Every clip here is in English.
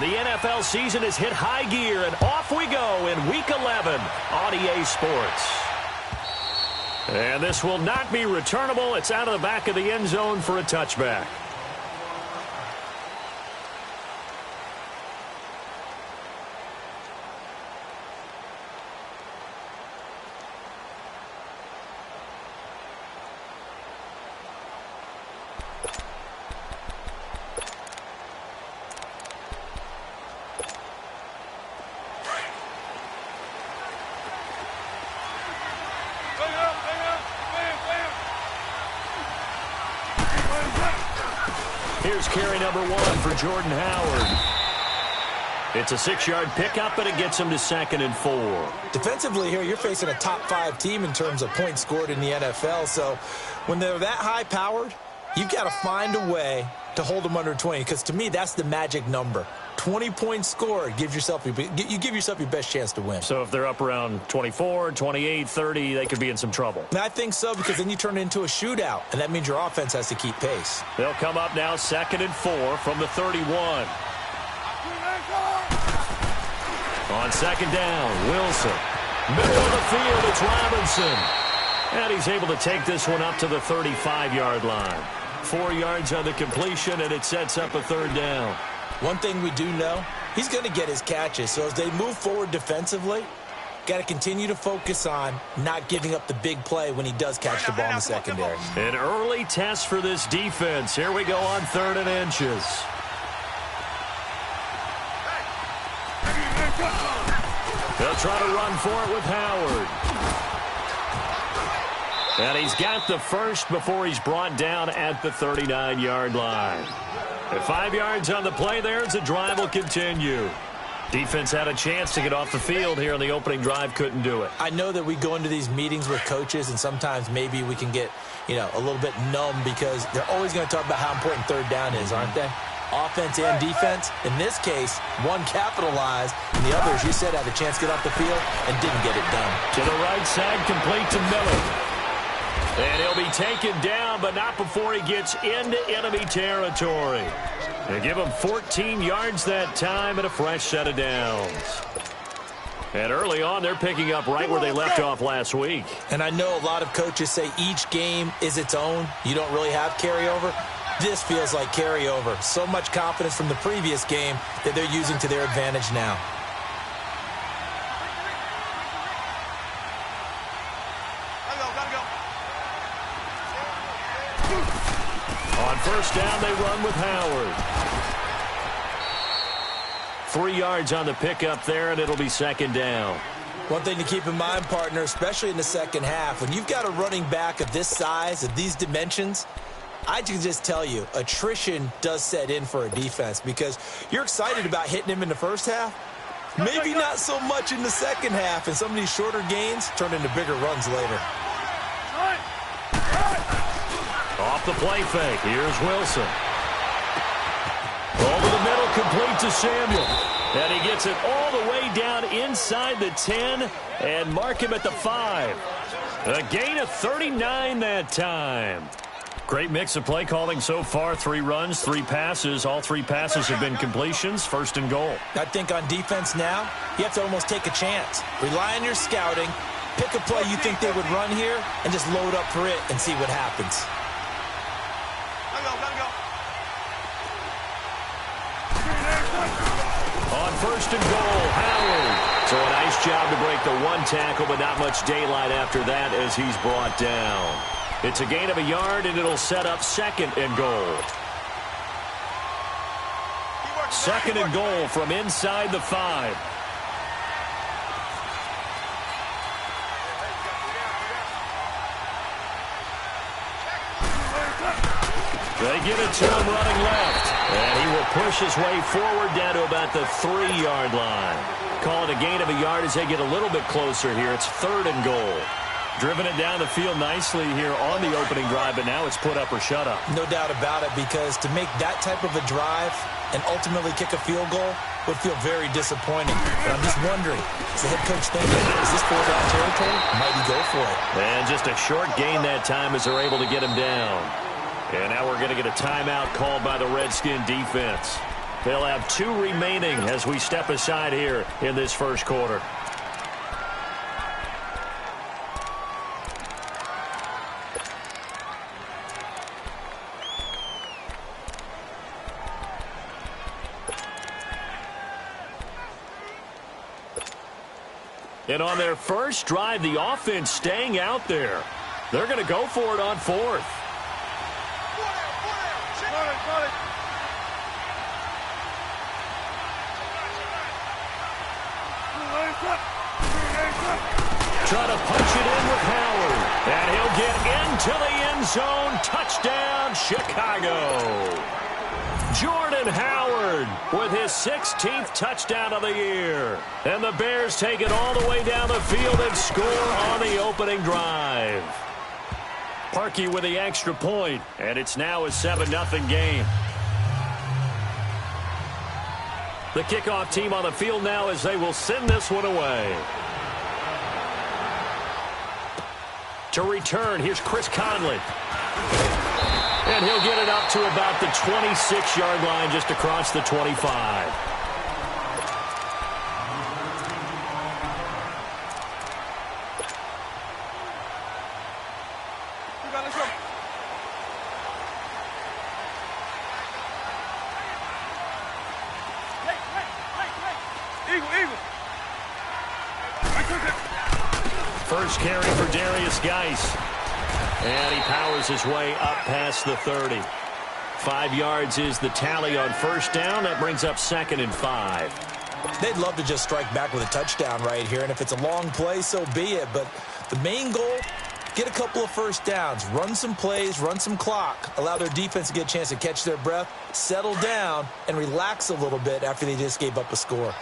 The NFL season has hit high gear, and off we go in Week 11 on EA Sports. And this will not be returnable. It's out of the back of the end zone for a touchback. Here's carry number 1 for Jordan Howard. It's a 6-yard pickup, but it gets him to 2nd and 4. Defensively here, you're facing a top 5 team in terms of points scored in the NFL. So when they're that high-powered, you've got to find a way to hold them under 20. Because to me, that's the magic number. 20 points scored, you give yourself your best chance to win. So if they're up around 24, 28, 30, they could be in some trouble. And I think so, because then you turn it into a shootout, and that means your offense has to keep pace. They'll come up now 2nd and 4 from the 31. On 2nd down, Wilson. Middle of the field, it's Robinson. And he's able to take this one up to the 35-yard line. 4 yards on the completion, and it sets up a 3rd down. One thing we do know, he's going to get his catches. So as they move forward defensively, got to continue to focus on not giving up the big play when he does catch the ball in the secondary. An early test for this defense. Here we go on 3rd and inches. They'll try to run for it with Howard. And he's got the first before he's brought down at the 39-yard line. At 5 yards on the play there as the drive will continue. Defense had a chance to get off the field here on the opening drive, couldn't do it. I know that we go into these meetings with coaches, and sometimes maybe we can get, a little bit numb because they're always going to talk about how important 3rd down is, aren't they? Offense and defense. In this case, one capitalized, and the other, as you said, had a chance to get off the field and didn't get it done. To the right side, complete to Miller. And he'll be taken down, but not before he gets into enemy territory. They give him 14 yards that time and a fresh set of downs. And early on, they're picking up right where they left off last week. And I know a lot of coaches say each game is its own. You don't really have carryover. This feels like carryover. So much confidence from the previous game that they're using to their advantage now. On 1st down, they run with Howard. 3 yards on the pickup there, and it'll be 2nd down. One thing to keep in mind, partner, especially in the second half, when you've got a running back of this size, of these dimensions, I can just tell you, attrition does set in for a defense because you're excited about hitting him in the first half. Maybe not so much in the second half, and some of these shorter gains turn into bigger runs later. Off the play fake. Here's Wilson. Over the middle, complete to Samuel. And he gets it all the way down inside the 10 and mark him at the 5. A gain of 39 that time. Great mix of play calling so far. 3 runs, 3 passes. All 3 passes have been completions. 1st and goal. I think on defense now, you have to almost take a chance. Rely on your scouting. Pick a play you think they would run here and just load up for it and see what happens. On 1st and goal, Howard. So a nice job to break the 1 tackle, but not much daylight after that as he's brought down. It's a gain of a yard, and it'll set up 2nd and goal. 2nd and goal from inside the 5. They give it to him running left. And he will push his way forward down to about the 3-yard line. Call it a gain of a yard as they get a little bit closer here. It's 3rd and goal. Driven it down the field nicely here on the opening drive, but now it's put up or shut up. No doubt about it, because to make that type of a drive and ultimately kick a field goal would feel very disappointing. But I'm just wondering, is the head coach thinking, is this 4-down territory? Might he go for it? And just a short gain that time as they're able to get him down. And now we're going to get a timeout called by the Redskin defense. They'll have 2 remaining as we step aside here in this first quarter. And on their first drive, the offense staying out there. They're going to go for it on 4th. Trying to punch it in with Howard. And he'll get into the end zone. Touchdown, Chicago. Jordan Howard with his 16th touchdown of the year. And the Bears take it all the way down the field and score on the opening drive. Parkey with the extra point, and it's now a 7-0 game. The kickoff team on the field now as they will send this one away. To return, here's Chris Conley. And he'll get it up to about the 26-yard line, just across the 25. Let's go. Eagle. First carry for Darius Geis. And he powers his way up past the 30. 5 yards is the tally on first down. That brings up 2nd and 5. They'd love to just strike back with a touchdown right here, and if it's a long play, so be it. But the main goal, get a couple of first downs, run some plays, run some clock, allow their defense to get a chance to catch their breath, settle down, and relax a little bit after they just gave up a score.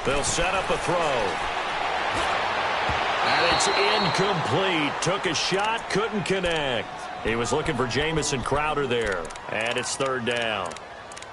They'll set up a throw. And it's incomplete. Took a shot, couldn't connect. He was looking for Jamison Crowder there. And it's 3rd down.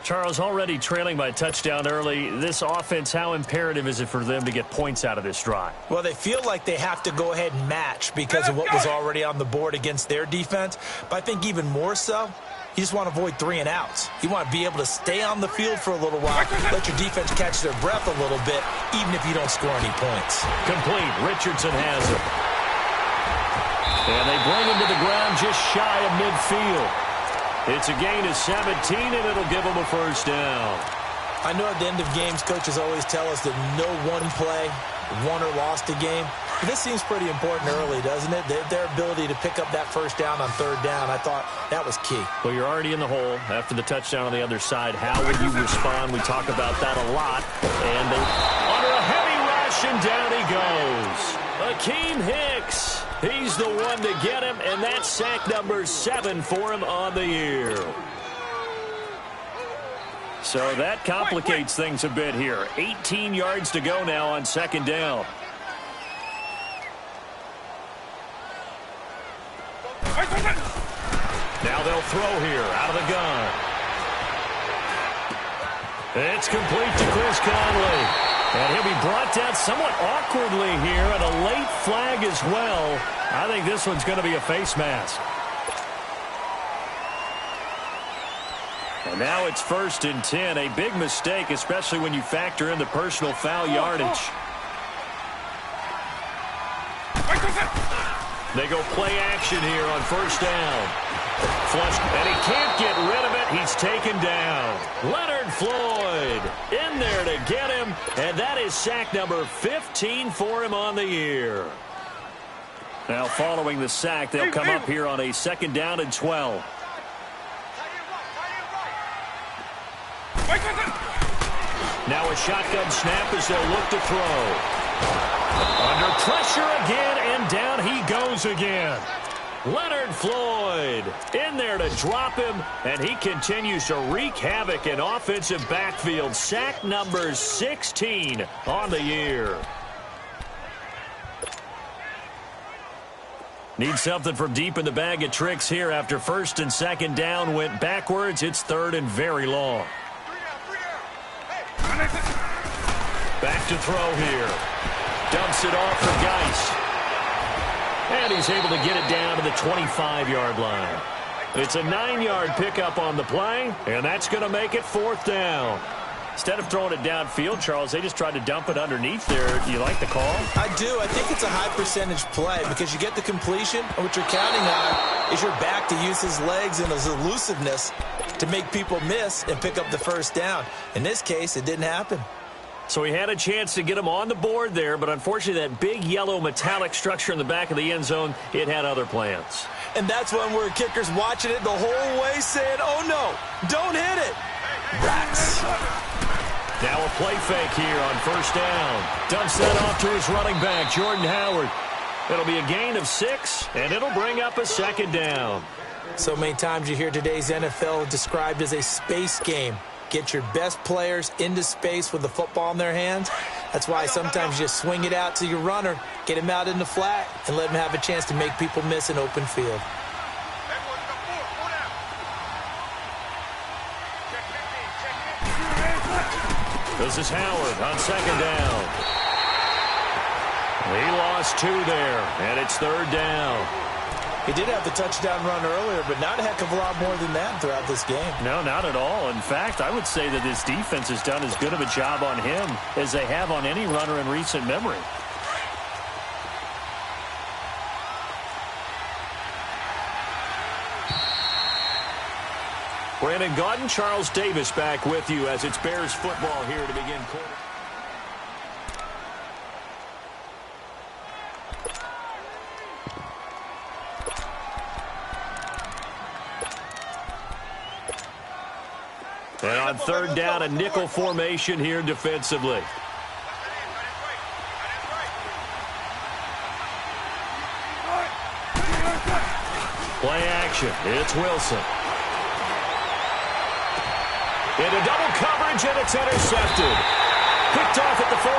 Charles, already trailing by a touchdown early. This offense, how imperative is it for them to get points out of this drive? Well, they feel like they have to go ahead and match because of what was already on the board against their defense. But I think even more so, you just want to avoid 3 and outs. You want to be able to stay on the field for a little while, let your defense catch their breath a little bit, even if you don't score any points. Complete. Richardson has it. And they bring him to the ground just shy of midfield. It's a gain of 17, and it'll give them a first down. I know at the end of games, coaches always tell us that no one play won or lost a game. But this seems pretty important early, doesn't it? Their ability to pick up that first down on 3rd down, I thought that was key. Well, you're already in the hole after the touchdown on the other side. How would you respond? We talk about that a lot. And they under a heavy rush, and down he goes. Akeem Hicks. He's the one to get him, and that's sack number 7 for him on the year. So that complicates things a bit here. 18 yards to go now on 2nd down. Now they'll throw here out of the gun. It's complete to Chris Conley. And he'll be brought down somewhat awkwardly here, and a late flag as well. I think this one's going to be a face mask. And now it's 1st and 10. A big mistake, especially when you factor in the personal foul yardage. They go play action here on 1st down. Flush, and he can't get rid of it. He's taken down. Leonard Floyd in there to get him, and that is sack number 15 for him on the year. Now following the sack, they'll come up here on a 2nd down and 12. Now a shotgun snap as they'll look to throw. Under pressure again, and down he goes again. Leonard Floyd in there to drop him, and he continues to wreak havoc in offensive backfield. Sack number 16 on the year. Need something from deep in the bag of tricks here after 1st and 2nd down went backwards. It's 3rd and very long. Back to throw here. Dumps it off for Geist. And he's able to get it down to the 25-yard line. It's a 9-yard pickup on the play, and that's going to make it 4th down. Instead of throwing it downfield, Charles, they just tried to dump it underneath there. Do you like the call? I do. I think it's a high-percentage play because you get the completion, and what you're counting on is your back to use his legs and his elusiveness to make people miss and pick up the first down. In this case, it didn't happen. So he had a chance to get him on the board there, but unfortunately that big yellow metallic structure in the back of the end zone, it had other plans. And that's when we're kickers watching it the whole way saying, oh, no, don't hit it. Rats. Now a play fake here on first down. Dumps that off to his running back, Jordan Howard. It'll be a gain of 6, and it'll bring up a 2nd down. So many times you hear today's NFL described as a space game. Get your best players into space with the football in their hands. That's why sometimes you just swing it out to your runner, get him out in the flat, and let him have a chance to make people miss an open field. This is Howard on 2nd down. He lost 2 there, and it's 3rd down. He did have the touchdown run earlier, but not a heck of a lot more than that throughout this game. No, not at all. In fact, I would say that this defense has done as good of a job on him as they have on any runner in recent memory. Brandon Gaudin, Charles Davis back with you as it's Bears football here to begin quarter. And on 3rd down, a nickel formation here defensively. Play action. It's Wilson. Into double coverage, and it's intercepted. Picked off at the 48,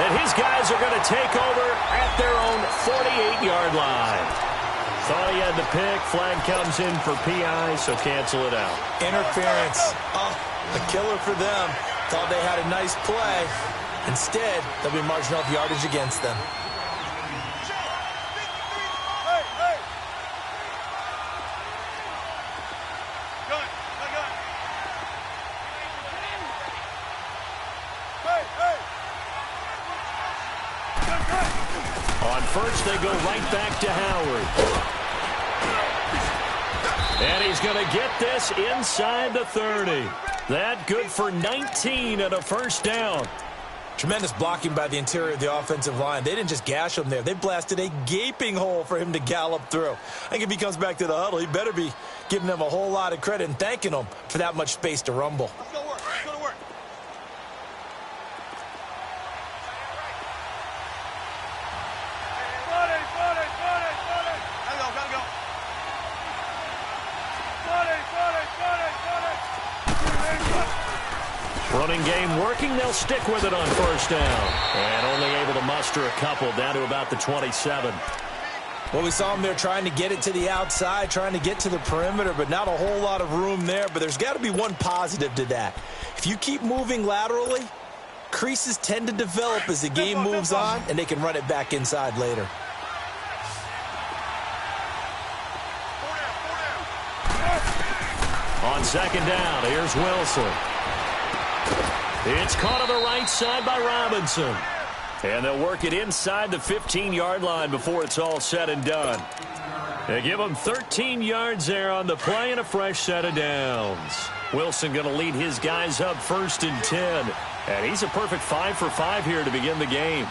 and his guys are going to take over at their own 48-yard line. Thought he had the pick. Flag comes in for PI, so cancel it out. Interference. Oh, a killer for them. Thought they had a nice play. Instead, they'll be marching off yardage against them. On first, they go right back to Howard. And he's going to get this inside the 30. That good for 19 and a first down. Tremendous blocking by the interior of the offensive line. They didn't just gash him there. They blasted a gaping hole for him to gallop through. I think if he comes back to the huddle, he better be giving them a whole lot of credit and thanking them for that much space to rumble. Let's go to work. Let's go to work. Running game working. They'll stick with it on first down. And only able to muster a couple down to about the 27. Well, we saw him there trying to get it to the outside, trying to get to the perimeter, but not a whole lot of room there. But there's got to be one positive to that. If you keep moving laterally, creases tend to develop as the game moves on, and they can run it back inside later. On second down, here's Wilson. It's caught on the right side by Robinson. And they'll work it inside the 15-yard line before it's all said and done. They give them 13 yards there on the play and a fresh set of downs. Wilson going to lead his guys up 1st and 10. And he's a perfect 5 for 5 here to begin the game.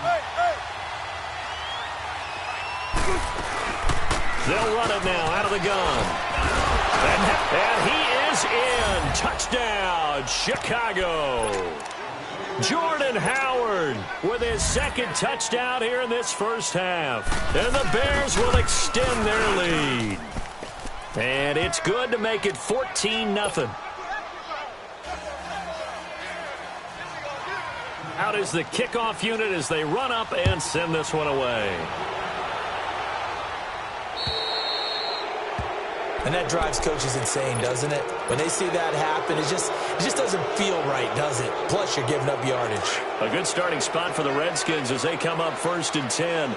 They'll run it now out of the gun. And he is in. Touchdown, Chicago. Jordan Howard with his 2nd touchdown here in this first half. And the Bears will extend their lead. And it's good to make it 14-0. Out is the kickoff unit as they run up and send this one away. And that drives coaches insane, doesn't it? When they see that happen, it just doesn't feel right, does it? Plus, you're giving up yardage. A good starting spot for the Redskins as they come up 1st and 10.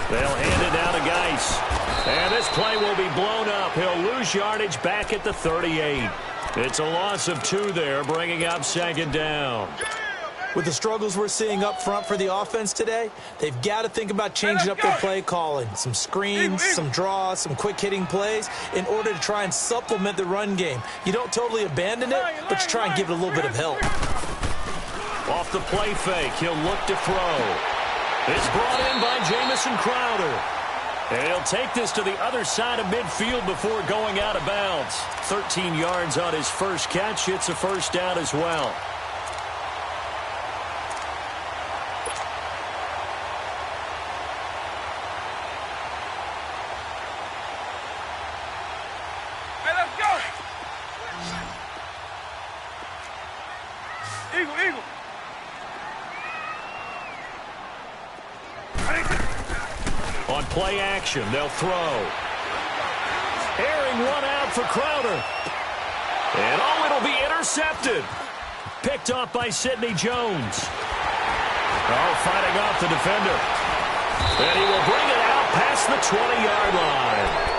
They'll hand it down to Geis. And this play will be blown up. He'll lose yardage back at the 38. It's a loss of 2 there, bringing up 2nd down. With the struggles we're seeing up front for the offense today, they've got to think about changing up their play calling. Some screens, some draws, some quick-hitting plays in order to try and supplement the run game. You don't totally abandon it, but you try and give it a little bit of help. Off the play fake, he'll look to throw. It's brought in by Jamison Crowder. And he'll take this to the other side of midfield before going out of bounds. 13 yards on his first catch. It's a first down as well. Hey, let's go! Eagle. On play action, they'll throw. Airing one out for Crowder. And it'll be intercepted. Picked off by Sidney Jones. Fighting off the defender. And he will bring it out past the 20-yard line.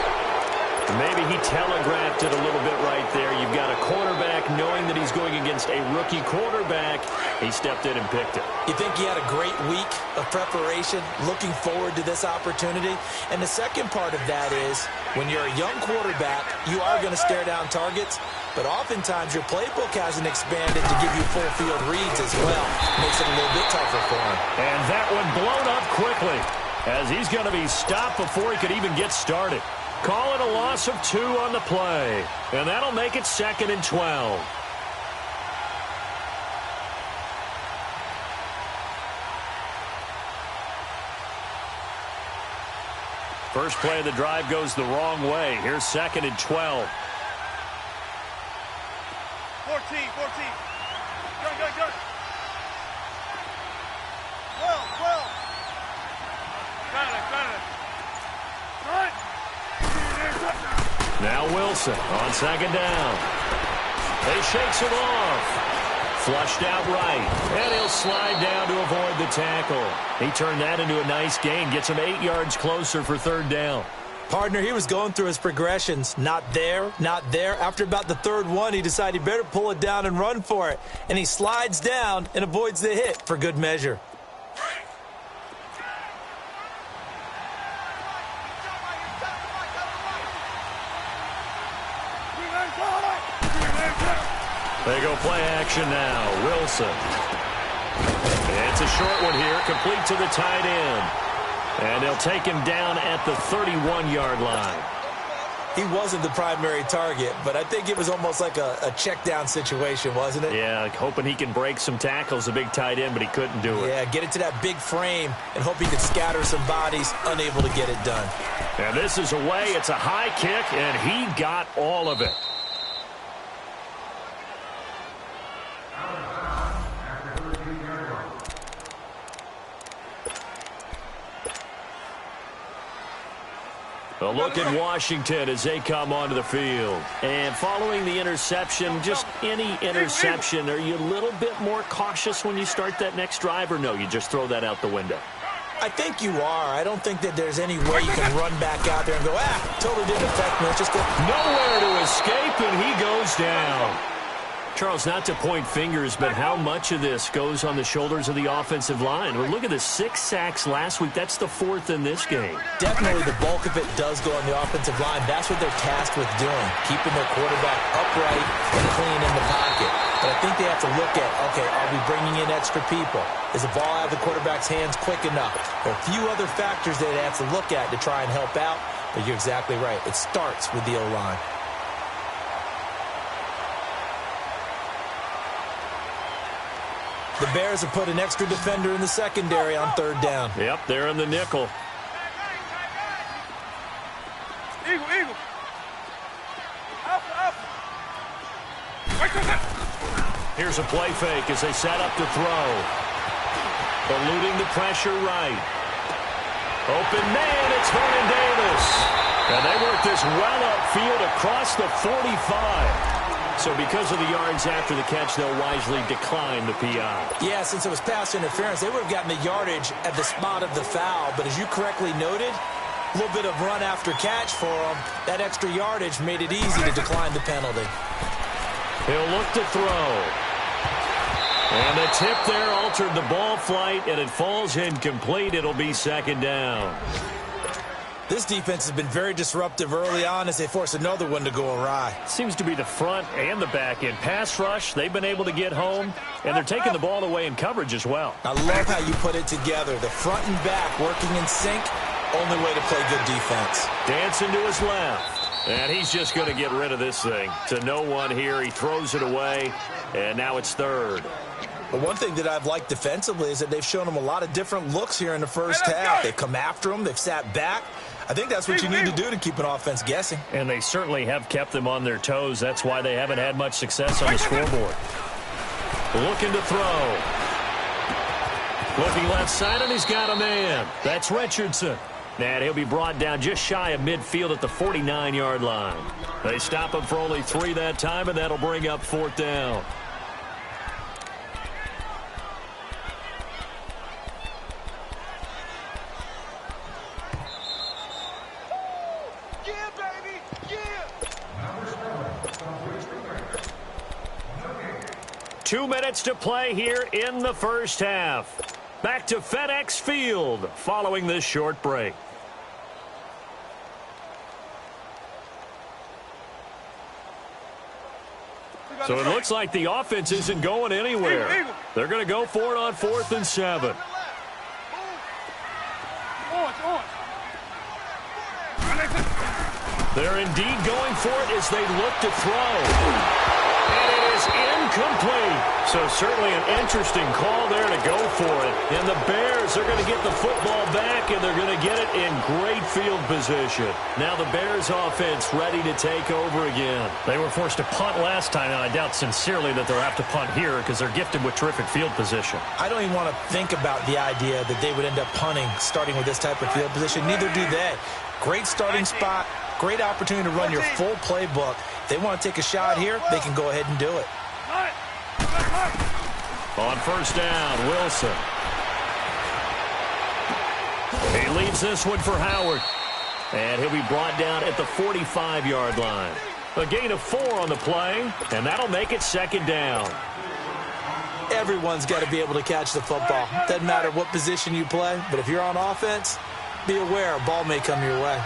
Maybe he telegraphed it a little bit right there. You've got a quarterback knowing that he's going against a rookie quarterback. He stepped in and picked it. You think he had a great week of preparation, looking forward to this opportunity? And the second part of that is, when you're a young quarterback, you are going to stare down targets, but oftentimes your playbook hasn't expanded to give you full field reads as well. Makes it a little bit tougher for him. And that one blown up quickly, as he's going to be stopped before he could even get started. Call it a loss of 2 on the play, and that'll make it 2nd and 12. First play of the drive goes the wrong way. Here's 2nd and 12. 14. Go. 12. Got it. Now Wilson on 2nd down. He shakes him off. Flushed out right. And he'll slide down to avoid the tackle. He turned that into a nice gain. Gets him 8 yards closer for 3rd down. Partner, he was going through his progressions. Not there. After about the 3rd one, he decided he better pull it down and run for it. And he slides down and avoids the hit for good measure. They go play action now. Wilson. It's a short one here, complete to the tight end. And they'll take him down at the 31-yard line. He wasn't the primary target, but I think it was almost like a check-down situation, wasn't it? Yeah, hoping he can break some tackles, a big tight end, but he couldn't do it. Yeah, get it to that big frame and hope he could scatter some bodies, unable to get it done. And this is away. It's a high kick, and he got all of it. A look at Washington as they come onto the field. And following the interception, just any interception, are you a little bit more cautious when you start that next drive, or no, you just throw that out the window? I think you are. I don't think that there's any way you can run back out there and go, totally didn't affect me. Let's just go. Nowhere to escape, and he goes down. Charles, not to point fingers, but how much of this goes on the shoulders of the offensive line? Well, look at the 6 sacks last week. That's the 4th in this game. Definitely the bulk of it does go on the offensive line. That's what they're tasked with doing, keeping their quarterback upright and clean in the pocket. But I think they have to look at, okay, are we bringing in extra people? Is the ball out of the quarterback's hands quick enough? There are a few other factors that they have to look at to try and help out, but you're exactly right. It starts with the O-line. The Bears have put an extra defender in the secondary on 3rd down. Yep, they're in the nickel. Eagle. Up. Here's a play fake as they set up to throw. Eluding the pressure right. Open man, it's Vernon Davis. And they work this well upfield across the 45. So because of the yards after the catch, they'll wisely decline the PI. Yeah, since it was pass interference, they would have gotten the yardage at the spot of the foul. But as you correctly noted, a little bit of run after catch for them. That extra yardage made it easy to decline the penalty. He'll look to throw. And the tip there altered the ball flight, and it falls incomplete. It'll be second down. This defense has been very disruptive early on as they force another one to go awry. Seems to be the front and the back end. Pass rush, they've been able to get home, and they're taking the ball away in coverage as well. I love how you put it together. The front and back working in sync, only way to play good defense. Dancing to his left. And he's just going to get rid of this thing. To no one here, he throws it away, and now it's third. But one thing that I've liked defensively is that they've shown them a lot of different looks here in the first half. They've come after them. They've sat back. I think that's what you need to do to keep an offense guessing. And they certainly have kept them on their toes. That's why they haven't had much success on the scoreboard. Looking to throw. Looking left side, and he's got a man. That's Richardson. And he'll be brought down just shy of midfield at the 49-yard line. They stop him for only 3 that time, and that'll bring up fourth down. Yeah, baby. Yeah. 2 minutes to play here in the first half. Back to FedEx Field following this short break. So it looks like the offense isn't going anywhere. They're going to go for it on 4th and 7. They're indeed going for it as they look to throw. And it is incomplete. So certainly an interesting call there to go for it. And the Bears are going to get the football back, and they're going to get it in great field position. Now the Bears offense ready to take over again. They were forced to punt last time, and I doubt sincerely that they'll have to punt here because they're gifted with terrific field position. I don't even want to think about the idea that they would end up punting starting with this type of field position. Neither do they. Great starting spot. Great opportunity to run your full playbook. If they want to take a shot here, they can go ahead and do it. On first down, Wilson. He leaves this one for Howard. And he'll be brought down at the 45-yard line. A gain of 4 on the play, and that'll make it second down. Everyone's got to be able to catch the football. Doesn't matter what position you play, but if you're on offense, be aware a ball may come your way.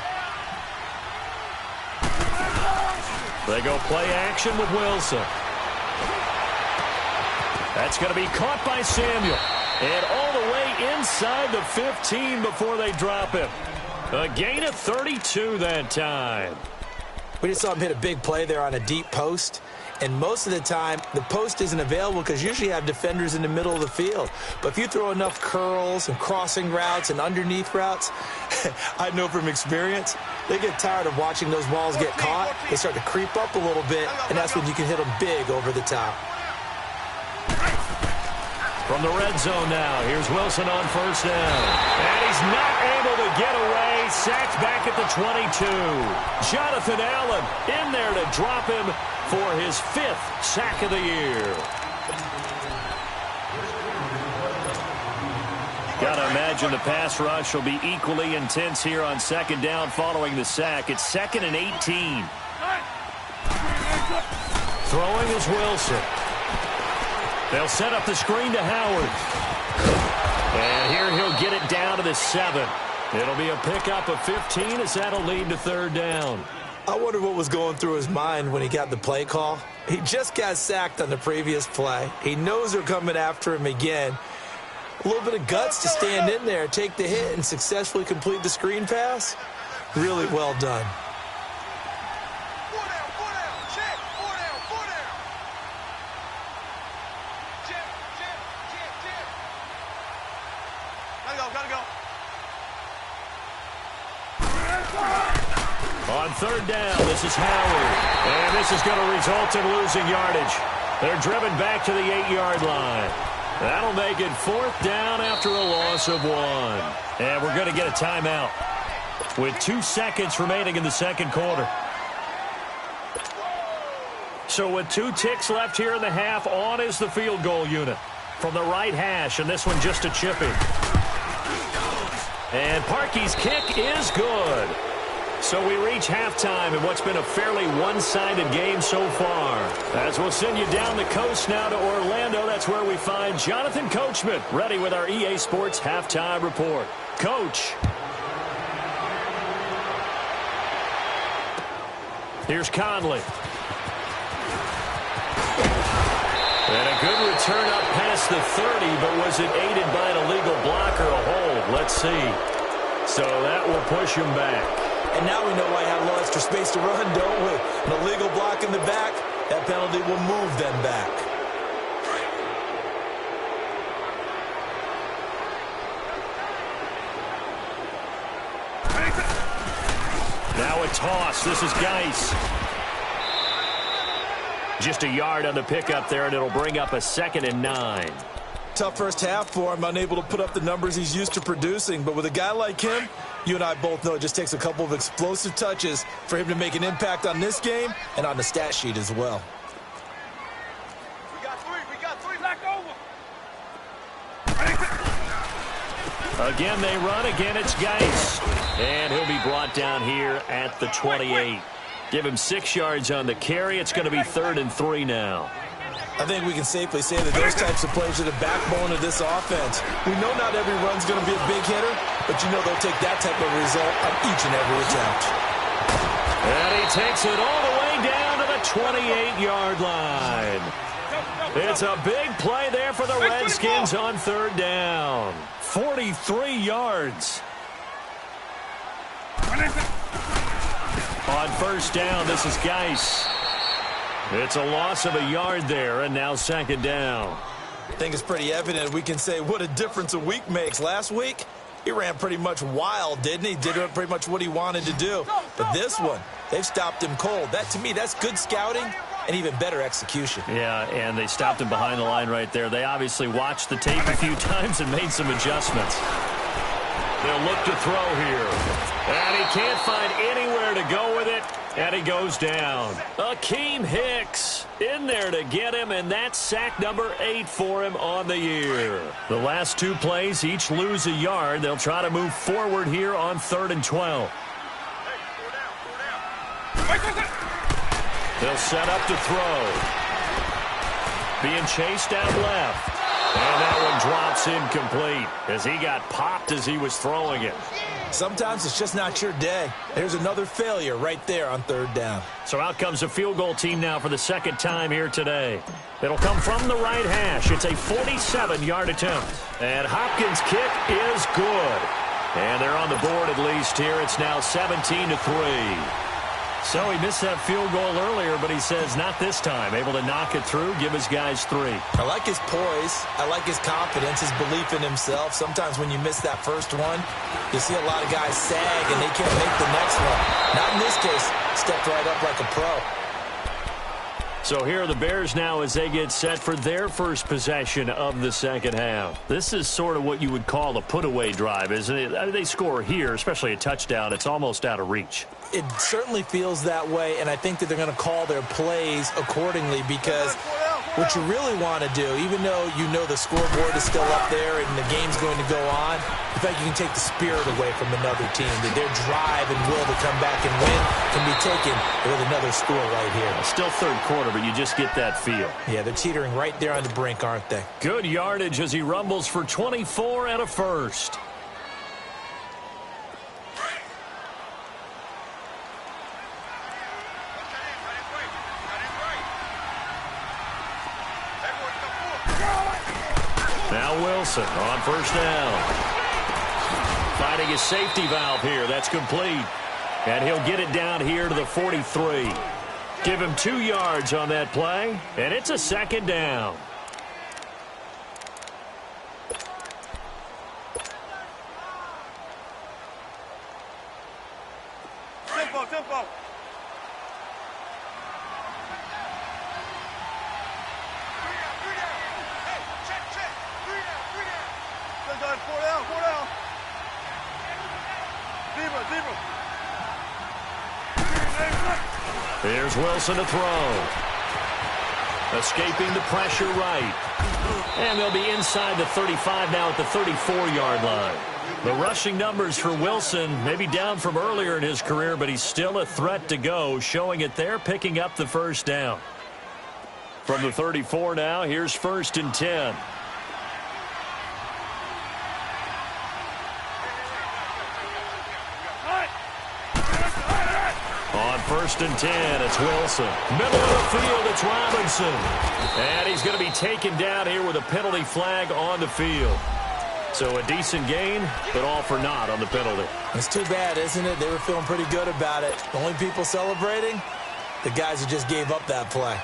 They go play action with Wilson. That's going to be caught by Samuel. And all the way inside the 15 before they drop him. A gain of 32 that time. We just saw him hit a big play there on a deep post. And most of the time, the post isn't available because usually you have defenders in the middle of the field. But if you throw enough curls and crossing routes and underneath routes, I know from experience, they get tired of watching those balls get caught. They start to creep up a little bit, and that's when you can hit them big over the top. From the red zone now, here's Wilson on first down. And he's not able to get away. Sacked back at the 22. Jonathan Allen in there to drop him for his 5th sack of the year. Got to imagine the pass rush will be equally intense here on second down following the sack. It's 2nd and 18. Throwing is Wilson. They'll set up the screen to Howard. And here he'll get it down to the 7. It'll be a pickup of 15 as that'll lead to third down. I wonder what was going through his mind when he got the play call. He just got sacked on the previous play. He knows they're coming after him again. A little bit of guts to stand in there, take the hit, and successfully complete the screen pass. Really well done. Gotta go. On third down, this is Howard. And this is going to result in losing yardage. They're driven back to the 8-yard line. That'll make it 4th down after a loss of 1. And we're going to get a timeout with 2 seconds remaining in the second quarter. So with 2 ticks left here in the half, on is the field goal unit from the right hash, and this one just a chipping. And Parkey's kick is good. So we reach halftime in what's been a fairly one-sided game so far. As we'll send you down the coast now to Orlando, that's where we find Jonathan Coachman ready with our EA Sports Halftime Report. Coach. Here's Conley. And a good return up past the 30, but was it aided by an illegal block or a hold? Let's see. So that will push him back. And now we know why I have a little extra space to run, don't we? An illegal block in the back, that penalty will move them back. Now a toss. This is Geis. Just a yard on the pickup there, and it'll bring up a 2nd and 9. Tough first half for him, unable to put up the numbers he's used to producing. But with a guy like him, you and I both know it just takes a couple of explosive touches for him to make an impact on this game and on the stat sheet as well. We got three, back over. Again, they run. Again, it's Geis. And he'll be brought down here at the 28. Give him 6 yards on the carry. It's going to be 3rd and 3 now. I think we can safely say that those types of plays are the backbone of this offense. We know not every run's going to be a big hitter, but you know they'll take that type of result on each and every attempt. And he takes it all the way down to the 28-yard line. It's a big play there for the Redskins on 3rd down. 43 yards. On 1st down, this is Geis. It's a loss of a yard there, and now 2nd down. I think it's pretty evident. We can say what a difference a week makes. Last week, he ran pretty much wild, didn't he? Did pretty much what he wanted to do. But this one, they've stopped him cold. That, to me, that's good scouting and even better execution. Yeah, and they stopped him behind the line right there. They obviously watched the tape a few times and made some adjustments. They'll look to throw here. And he can't find anywhere to go with it. And he goes down. Akeem Hicks in there to get him, and that's sack number 8 for him on the year. The last 2 plays each lose a yard. They'll try to move forward here on 3rd and 12. They'll set up to throw. Being chased out left. And that one drops incomplete as he got popped as he was throwing it. Sometimes it's just not your day. There's another failure right there on 3rd down. So out comes a field goal team now for the 2nd time here today. It'll come from the right hash. It's a 47-yard attempt. And Hopkins' kick is good. And they're on the board at least here. It's now 17-3. So he missed that field goal earlier, but he says not this time. Able to knock it through, give his guys 3. I like his poise. I like his confidence, his belief in himself. Sometimes when you miss that first one, you see a lot of guys sag and they can't make the next one. Not in this case. Stepped right up like a pro. So here are the Bears now as they get set for their first possession of the 2nd half. This is sort of what you would call a put-away drive, isn't it? I mean, they score here, especially a touchdown. It's almost out of reach. It certainly feels that way, and I think that they're going to call their plays accordingly because what you really want to do, even though you know the scoreboard is still up there and the game's going to go on, in fact, you can take the spirit away from another team. That their drive and will to come back and win can be taken with another score right here. Still 3rd quarter, but you just get that feel. Yeah, they're teetering right there on the brink, aren't they? Good yardage as he rumbles for 24 and a first. Now Wilson on 1st down. Finding his safety valve here. That's complete. And he'll get it down here to the 43. Give him 2 yards on that play. And it's a 2nd down. Tempo. Here's Wilson to throw. Escaping the pressure right. And they'll be inside the 35 now at the 34-yard line. The rushing numbers for Wilson maybe down from earlier in his career, but he's still a threat to go, showing it there, picking up the first down. From the 34 now, here's 1st and 10. On 1st and 10, it's Wilson. Middle of the field, it's Robinson. And he's going to be taken down here with a penalty flag on the field. So a decent gain, but all for naught on the penalty. It's too bad, isn't it? They were feeling pretty good about it. The only people celebrating, the guys who just gave up that play.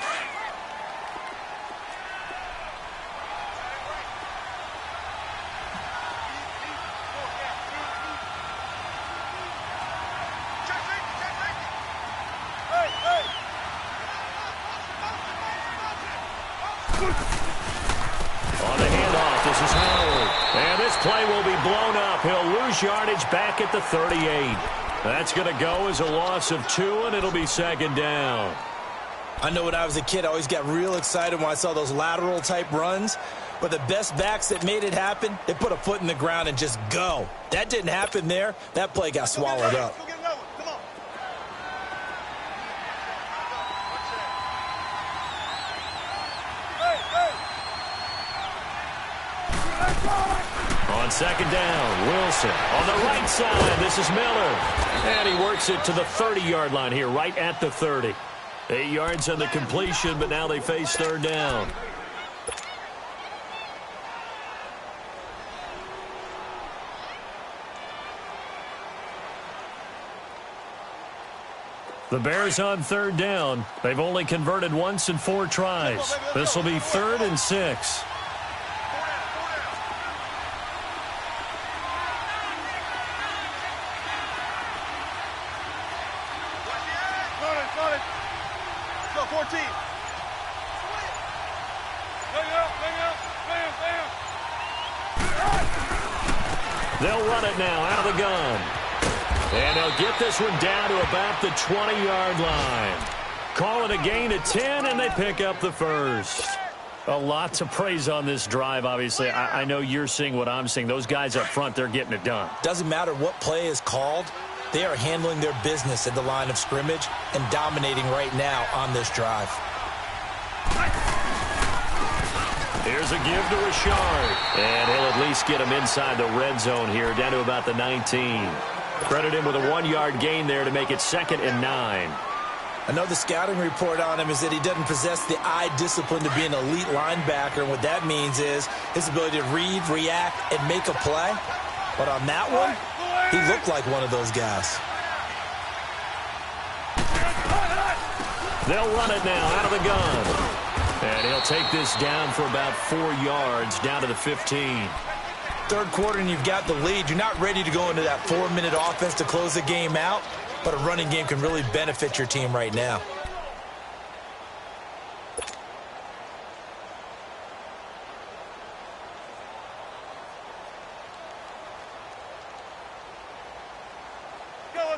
Play will be blown up. He'll lose yardage back at the 38. That's going to go as a loss of 2, and it'll be 2nd down. I know when I was a kid, I always got real excited when I saw those lateral-type runs. But the best backs that made it happen, they put a foot in the ground and just go. That didn't happen there. That play got swallowed up. On 2nd down, Wilson on the right side. This is Miller. And he works it to the 30-yard line here, right at the 30. 8 yards on the completion, but now they face 3rd down. The Bears on 3rd down. They've only converted once in 4 tries. This will be 3rd and 6. They'll run it now out of the gun. And they'll get this one down to about the 20-yard line. Call it a gain of 10, and they pick up the first. A lot to praise on this drive, obviously. I know you're seeing what I'm seeing. Those guys up front, they're getting it done. Doesn't matter what play is called. They are handling their business at the line of scrimmage and dominating right now on this drive. Here's a give to Richard. And he'll at least get him inside the red zone here, down to about the 19. Credit him with a 1-yard gain there to make it 2nd and 9. I know the scouting report on him is that he doesn't possess the eye discipline to be an elite linebacker. And what that means is his ability to read, react, and make a play. But on that one, he looked like one of those guys. They'll run it now out of the gun. And he'll take this down for about 4 yards, down to the 15. Third quarter and you've got the lead. You're not ready to go into that 4-minute offense to close the game out, but a running game can really benefit your team right now.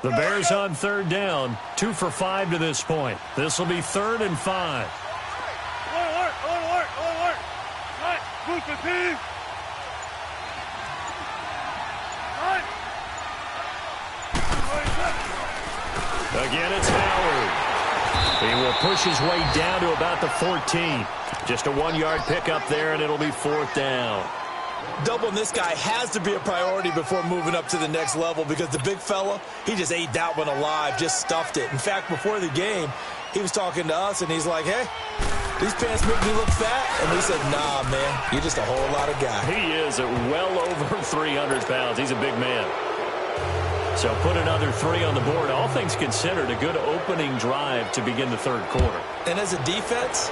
The Bears on 3rd down, 2 for 5 to this point. This will be 3rd and 5. Again, it's Howard. He will push his way down to about the 14. Just a 1-yard pickup there, and it'll be 4th down. Doubling this guy has to be a priority before moving up to the next level because the big fella, he just ate that one alive, just stuffed it. In fact, before the game, he was talking to us, and he's like, hey, these pants make me look fat. And we said, nah, man, you're just a whole lot of guy. He is at well over 300 pounds. He's a big man. So put another 3 on the board. All things considered, a good opening drive to begin the third quarter. And as a defense,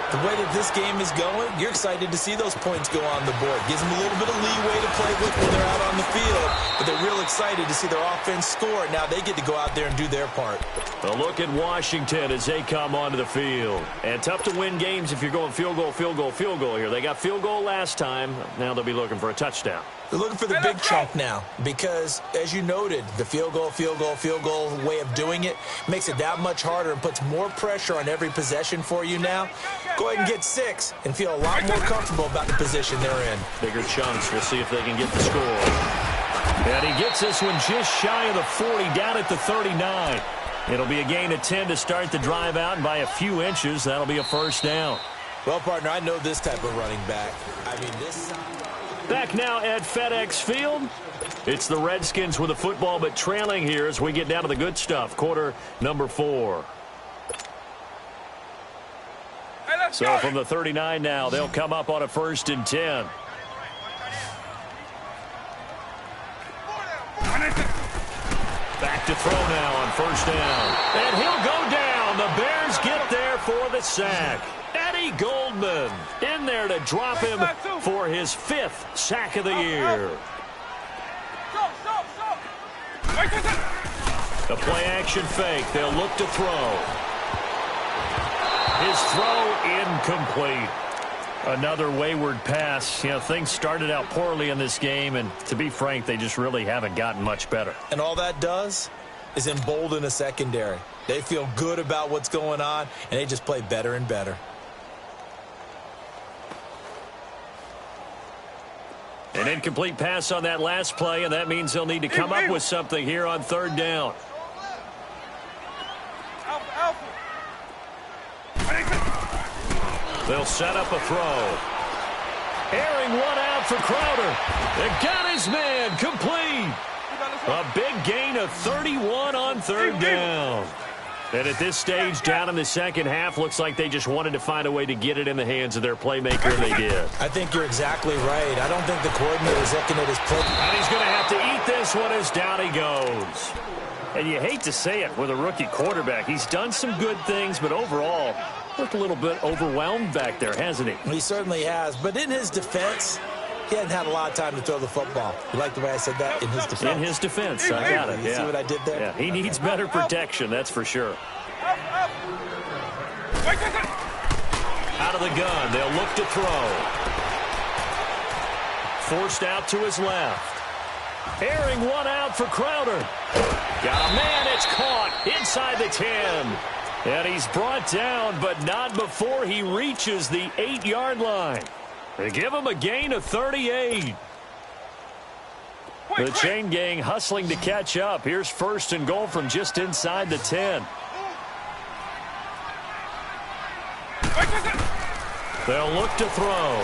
The way that this game is going, you're excited to see those points go on the board. Gives them a little bit of leeway to play with when they're out on the field, but they're real excited to see their offense score. Now they get to go out there and do their part. A look at Washington as they come onto the field. And tough to win games if you're going field goal, field goal, field goal here. They got field goal last time. Now they'll be looking for a touchdown. They're looking for the big chunk now because, as you noted, the field goal way of doing it makes it that much harder and puts more pressure on every possession for you now. Go ahead and get 6 and feel a lot more comfortable about the position they're in. Bigger chunks. We'll see if they can get the score. And he gets this one just shy of the 40, down at the 39. It'll be a gain of 10 to start the drive out, and by a few inches, that'll be a first down. Well, partner, I know this type of running back. I mean, this... Back now at FedEx Field. It's the Redskins with the football, but trailing here as we get down to the good stuff. Quarter number 4. So from the 39 now, they'll come up on a 1st and 10. Back to throw now on 1st down. And he'll go down. The Bears get there for the sack. Eddie Goldman in there to drop him for his 5th sack of the year. A play-action fake. They'll look to throw. His throw incomplete. Another wayward pass. You know, things started out poorly in this game, and to be frank, they just really haven't gotten much better. And all that does is embolden a secondary. They feel good about what's going on, and they just play better and better. An incomplete pass on that last play, and that means they'll need to come up with something here on 3rd down. They'll set up a throw. Airing one out for Crowder. They got his man complete. A big gain of 31 on 3rd down. And at this stage, down in the second half, looks like they just wanted to find a way to get it in the hands of their playmaker, and they did. I think you're exactly right. I don't think the coordinator is looking at his play. And he's going to have to eat this one as down he goes. And you hate to say it with a rookie quarterback. He's done some good things, but overall, looked a little bit overwhelmed back there, hasn't he? He certainly has. But in his defense, he hadn't had a lot of time to throw the football. You like the way I said that? In his defense. In his defense. I got it. You see what I did there? Yeah, he needs better protection, that's for sure. Out of the gun, they'll look to throw. Forced out to his left. Airing one out for Crowder. Got a man, it's caught inside the 10. And he's brought down, but not before he reaches the 8-yard line. They give him a gain of 38. The chain gang hustling to catch up. Here's 1st and goal from just inside the 10. They'll look to throw.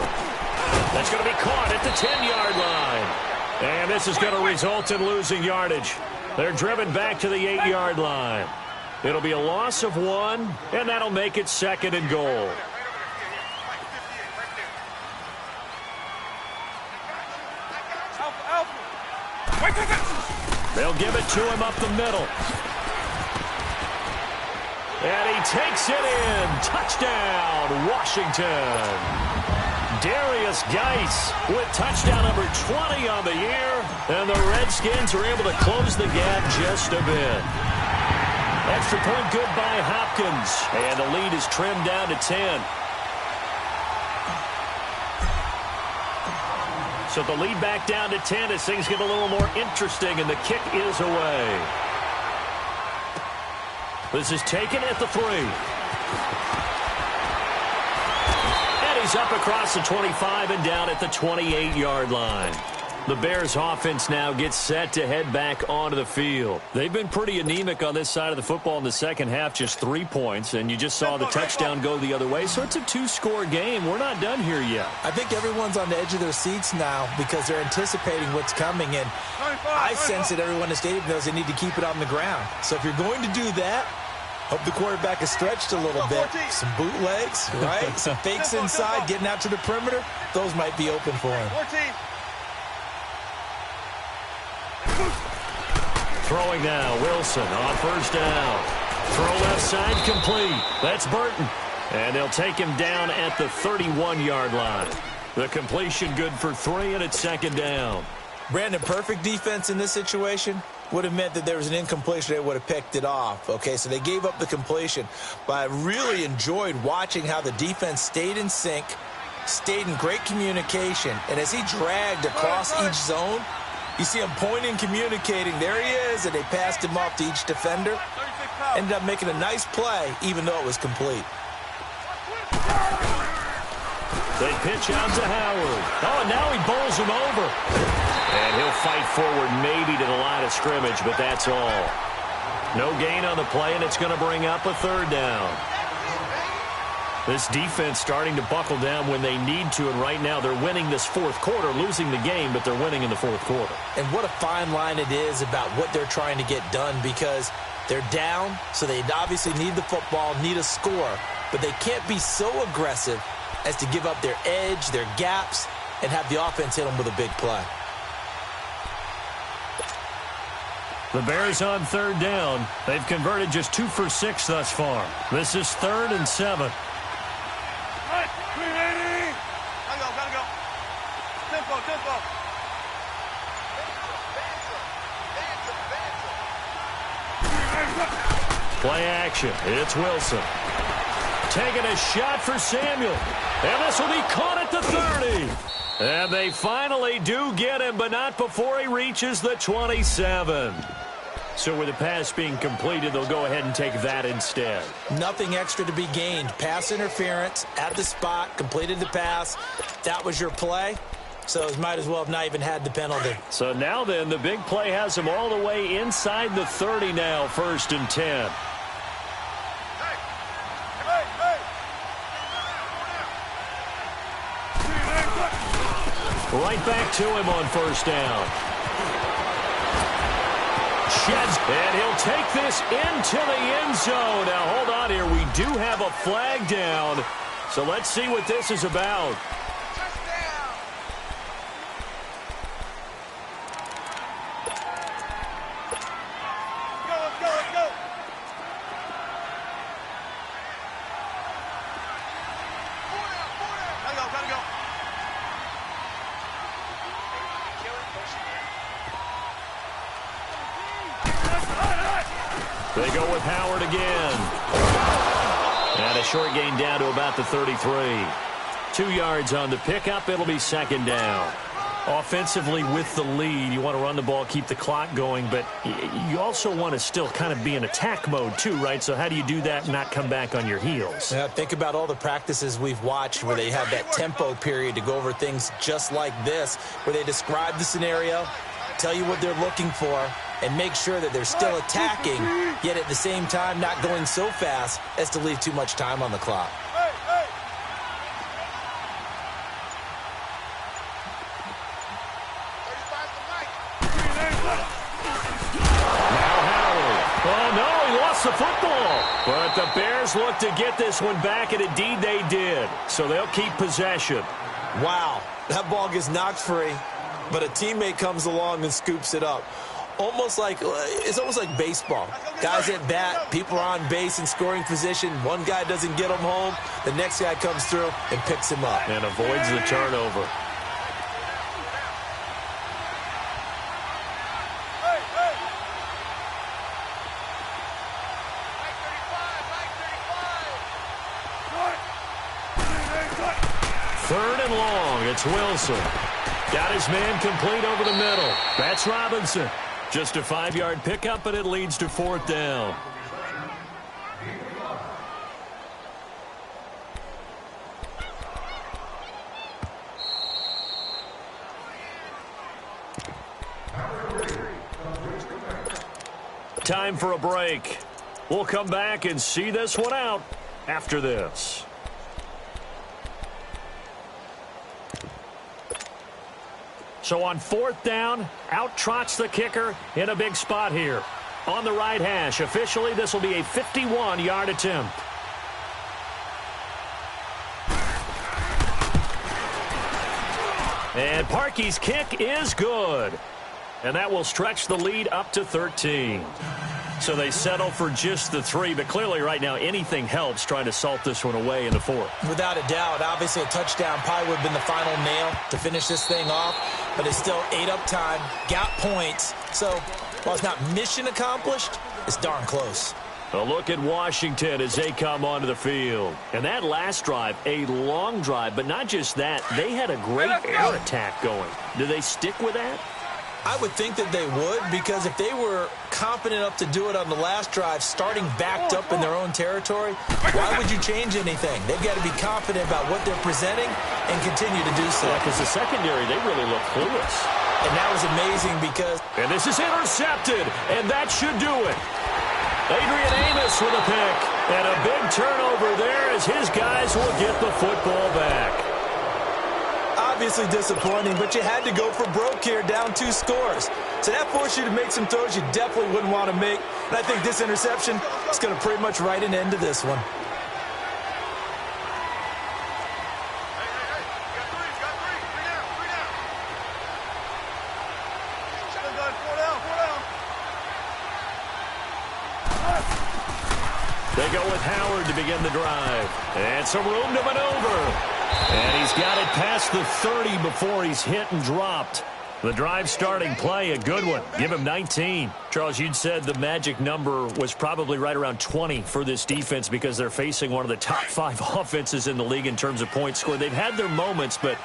That's going to be caught at the 10-yard line. And this is going to result in losing yardage. They're driven back to the 8-yard line. It'll be a loss of 1, and that'll make it 2nd and goal. They'll give it to him up the middle. And he takes it in. Touchdown, Washington. Darius Geis with touchdown number 20 on the year. And the Redskins are able to close the gap just a bit. Extra point good by Hopkins. And the lead is trimmed down to 10. So the lead back down to 10 as things get a little more interesting, and the kick is away. This is taken at the 3. And he's up across the 25 and down at the 28-yard line. The Bears offense now gets set to head back onto the field. They've been pretty anemic on this side of the football in the second half, just 3 points, and you just saw the touchdown go the other way. So it's a 2-score game. We're not done here yet. I think everyone's on the edge of their seats now because they're anticipating what's coming, and I sense that everyone in the stadium knows they need to keep it on the ground. So if you're going to do that, hope the quarterback is stretched a little bit. Some bootlegs, right? Some fakes inside, getting out to the perimeter. Those might be open for him. Throwing now, Wilson on 1st down. Throw left side complete. That's Burton. And they'll take him down at the 31-yard line. The completion good for 3, and it's second down. Brandon, perfect defense in this situation would have meant that there was an incompletion. They would have picked it off. Okay, so they gave up the completion. But I really enjoyed watching how the defense stayed in sync, stayed in great communication. And as he dragged across each zone, you see him pointing, communicating. There he is, and they passed him off to each defender. Ended up making a nice play, even though it was complete. They pitch out to Howard. Oh, and now he bowls him over. And he'll fight forward maybe to the line of scrimmage, but that's all. No gain on the play, and it's going to bring up a third down. This defense starting to buckle down when they need to, and right now they're winning this fourth quarter, losing the game, but they're winning in the fourth quarter. And what a fine line it is about what they're trying to get done, because they're down, so they obviously need the football, need a score, but they can't be so aggressive as to give up their edge, their gaps, and have the offense hit them with a big play. The Bears on third down. They've converted just 2 for 6 thus far. This is 3rd and 7. Gotta go. Tempo. Play action. It's Wilson. Taking a shot for Samuel. And this will be caught at the 30. And they finally do get him, but not before he reaches the 27. So with the pass being completed, they'll go ahead and take that instead. Nothing extra to be gained. Pass interference at the spot, completed the pass. That was your play. So it might as well have not even had the penalty. So now then, the big play has him all the way inside the 30 now, 1st and 10. Right back to him on 1st down. Sheds, and he'll take this into the end zone. Now, hold on here. We do have a flag down. So let's see what this is about. They go with Howard again. And a short gain down to about the 33. 2 yards on the pickup. It'll be 2nd down. Offensively with the lead, you want to run the ball, keep the clock going, but you also want to still kind of be in attack mode too, right? So how do you do that and not come back on your heels? Yeah, think about all the practices we've watched where they have that tempo period to go over things just like this, where they describe the scenario, tell you what they're looking for, and make sure that they're still attacking, yet at the same time not going so fast as to leave too much time on the clock. The football, but the Bears look to get this one back, and indeed they did. So they'll keep possession. Wow, that ball gets knocked free, but a teammate comes along and scoops it up. It's almost like baseball. Guys at bat, people are on base in scoring position. One guy doesn't get him home, the next guy comes through and picks him up and avoids the turnover. Third and long, it's Wilson. Got his man complete over the middle. That's Robinson. Just a 5-yard pickup, but it leads to 4th down. Time for a break. We'll come back and see this one out after this. So on 4th down, out trots the kicker in a big spot here. On the right hash, officially this will be a 51-yard attempt. And Parkey's kick is good. And that will stretch the lead up to 13. So they settle for just the 3, but clearly right now anything helps trying to salt this one away in the 4th. Without a doubt, obviously a touchdown probably would have been the final nail to finish this thing off, but it's still ate up time, got points. So while it's not mission accomplished, it's darn close. A look at Washington as they come onto the field. And that last drive, a long drive, but not just that. They had a great air attack going. Do they stick with that? I would think that they would, because if they were confident enough to do it on the last drive, starting backed up in their own territory, why would you change anything? They've got to be confident about what they're presenting and continue to do so. Because the secondary, they really look clueless. And that was amazing because... And this is intercepted, and that should do it. Adrian Amos with a pick, and a big turnover there as his guys will get the football back. Obviously disappointing, but you had to go for broke here, down 2 scores. So that forced you to make some throws you definitely wouldn't want to make. And I think this interception is going to pretty much write an end to this one. They go with Howard to begin the drive. And some room to maneuver. And he's got it past the 30 before he's hit and dropped. The drive starting play, a good one. Give him 19. Charles, you'd said the magic number was probably right around 20 for this defense because they're facing one of the top 5 offenses in the league in terms of points scored. They've had their moments, but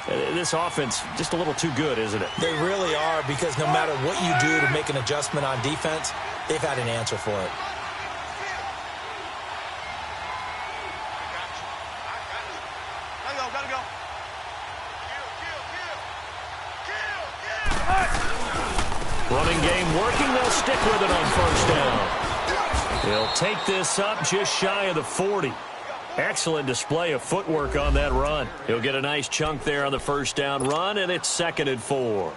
this offense just a little too good, isn't it? They really are, because no matter what you do to make an adjustment on defense, they've had an answer for it. Running game working. They'll stick with it on first down. He'll take this up just shy of the 40. Excellent display of footwork on that run. He'll get a nice chunk there on the first down run, and it's 2nd and 4.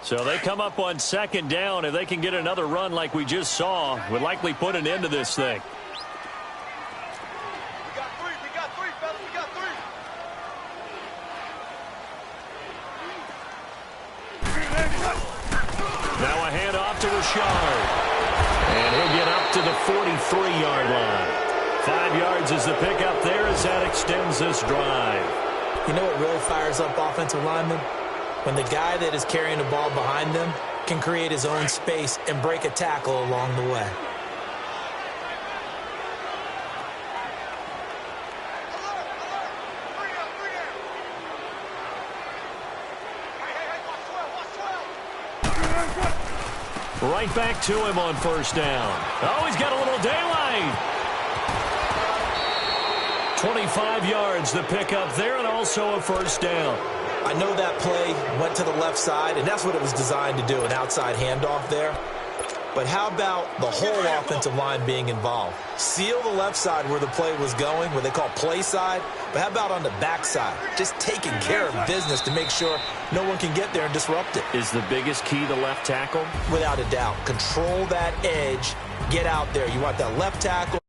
So they come up on 2nd down. If they can get another run like we just saw, would likely put an end to this thing. Now a handoff to Richard. And he'll get up to the 43-yard line. 5 yards is the pickup there as that extends this drive. You know what really fires up offensive linemen? When the guy that is carrying the ball behind them can create his own space and break a tackle along the way. Right back to him on first down. Oh, he's got a little daylight. 25 yards the pickup there, and also a first down. I know that play went to the left side, and that's what it was designed to do, an outside handoff there. But how about the whole offensive line being involved? Seal the left side where the play was going, what they call play side. But how about on the back side? Just taking care of business to make sure no one can get there and disrupt it. Is the biggest key the left tackle? Without a doubt. Control that edge. Get out there. You want that left tackle.